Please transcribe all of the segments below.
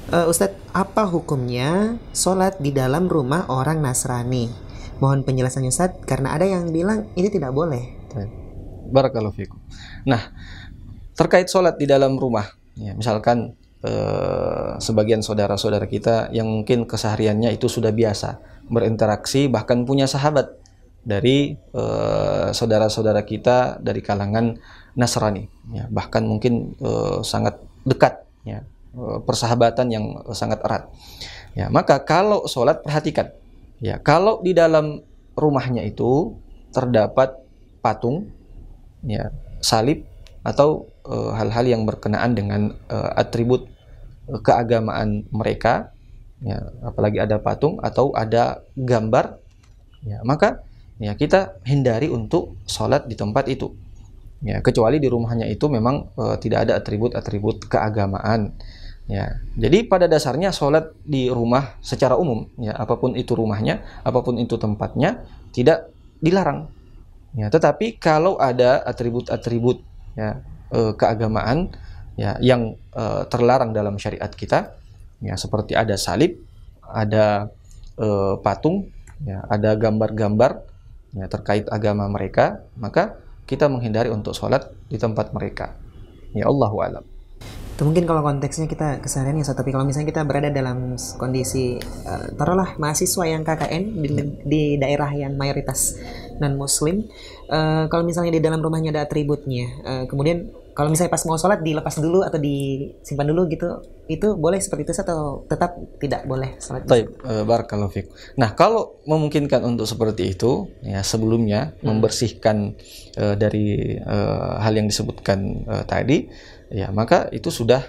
Ustadz, apa hukumnya sholat di dalam rumah orang Nasrani? Mohon penjelasannya Ustadz, karena ada yang bilang ini tidak boleh. Barakallahu fikum. Nah, terkait sholat di dalam rumah, ya, misalkan sebagian saudara-saudara kita yang mungkin kesehariannya itu sudah biasa berinteraksi, bahkan punya sahabat dari saudara-saudara kita dari kalangan Nasrani, ya, bahkan mungkin sangat dekat, ya, persahabatan yang sangat erat. Ya, maka kalau sholat perhatikan, ya, kalau di dalam rumahnya itu terdapat patung, ya, salib atau hal-hal yang berkenaan dengan atribut keagamaan mereka, ya, apalagi ada patung atau ada gambar, ya, maka ya kita hindari untuk sholat di tempat itu, ya, kecuali di rumahnya itu memang tidak ada atribut-atribut keagamaan, ya. Jadi pada dasarnya sholat di rumah secara umum, ya, apapun itu rumahnya, apapun itu tempatnya, tidak dilarang, ya. Tetapi kalau ada atribut-atribut, ya, keagamaan, ya, yang terlarang dalam syariat kita, ya, seperti ada salib, ada patung, ya, ada gambar-gambar, ya, terkait agama mereka, maka kita menghindari untuk sholat di tempat mereka. Ya, Allahu a'lam. Itu mungkin kalau konteksnya kita keseharian ya Ustadz, tapi kalau misalnya kita berada dalam kondisi taruhlah mahasiswa yang KKN di daerah yang mayoritas non muslim, kalau misalnya di dalam rumahnya ada atributnya, kemudian kalau misalnya pas mau sholat dilepas dulu atau disimpan dulu gitu, itu boleh seperti itu atau tetap tidak boleh sholat? Baik, barakallahu fiik. Nah, kalau memungkinkan untuk seperti itu, ya, sebelumnya membersihkan dari hal yang disebutkan tadi, ya, maka itu sudah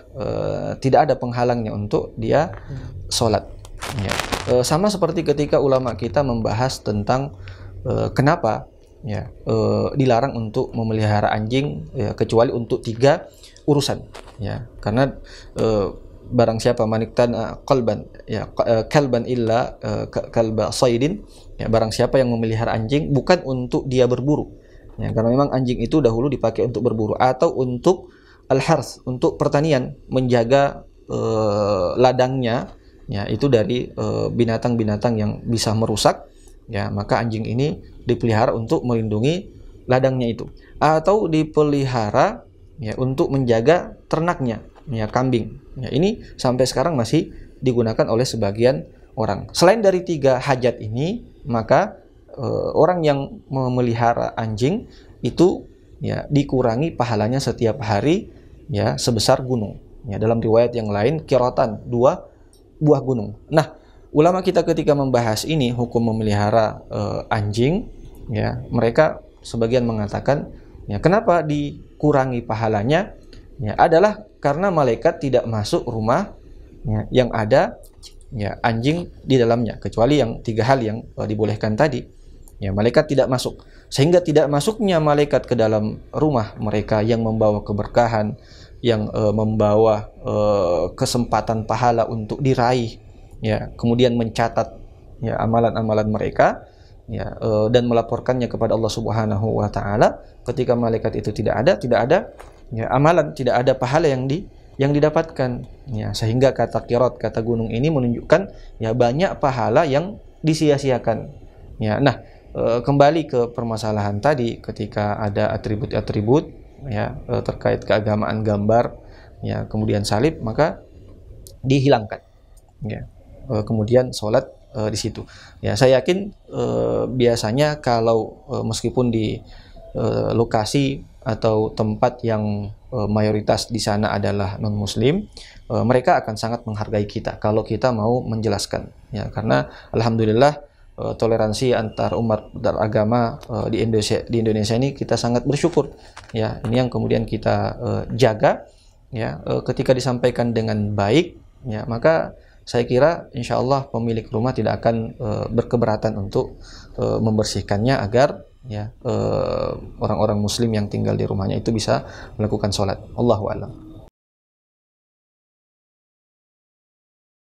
tidak ada penghalangnya untuk dia sholat, ya. Sama seperti ketika ulama kita membahas tentang kenapa, ya, dilarang untuk memelihara anjing, ya, kecuali untuk 3 urusan, ya, karena barang siapa maniktan qalban, ya, kalban illa kalba saidin, ya, barang siapa yang memelihara anjing bukan untuk dia berburu, ya, karena memang anjing itu dahulu dipakai untuk berburu atau untuk al-hars, untuk pertanian, menjaga ladangnya, ya, itu dari binatang-binatang yang bisa merusak, ya, maka anjing ini dipelihara untuk melindungi ladangnya itu, atau dipelihara, ya, untuk menjaga ternaknya, ya, kambing, ya, ini sampai sekarang masih digunakan oleh sebagian orang. Selain dari 3 hajat ini, maka orang yang memelihara anjing itu, ya, dikurangi pahalanya setiap hari, ya, sebesar gunung, ya, dalam riwayat yang lain qiratan 2 buah gunung. Nah, ulama kita ketika membahas ini hukum memelihara anjing, ya, mereka sebagian mengatakan, ya, kenapa dikurangi pahalanya, ya, adalah karena malaikat tidak masuk rumah, ya, yang ada, ya, anjing di dalamnya, kecuali yang 3 hal yang dibolehkan tadi, ya, malaikat tidak masuk, sehingga tidak masuknya malaikat ke dalam rumah mereka yang membawa keberkahan, yang membawa kesempatan pahala untuk diraih, ya, kemudian mencatat, ya, amalan-amalan mereka, ya, dan melaporkannya kepada Allah Subhanahu wa taala. Ketika malaikat itu tidak ada, ya, amalan, tidak ada pahala yang didapatkan, ya, sehingga kata qirat, kata gunung ini menunjukkan, ya, banyak pahala yang disia-siakan, ya. Nah, kembali ke permasalahan tadi, ketika ada atribut-atribut, ya, terkait keagamaan, gambar, ya, kemudian salib, maka dihilangkan, ya, kemudian sholat di situ, ya. Saya yakin biasanya kalau meskipun di lokasi atau tempat yang mayoritas di sana adalah non muslim, mereka akan sangat menghargai kita kalau kita mau menjelaskan, ya, karena alhamdulillah toleransi antar umat beragama di Indonesia ini kita sangat bersyukur, ya. Ini yang kemudian kita jaga, ya, ketika disampaikan dengan baik, ya, maka saya kira insya Allah pemilik rumah tidak akan berkeberatan untuk membersihkannya agar, ya, orang-orang muslim yang tinggal di rumahnya itu bisa melakukan sholat. Allahu a'lam.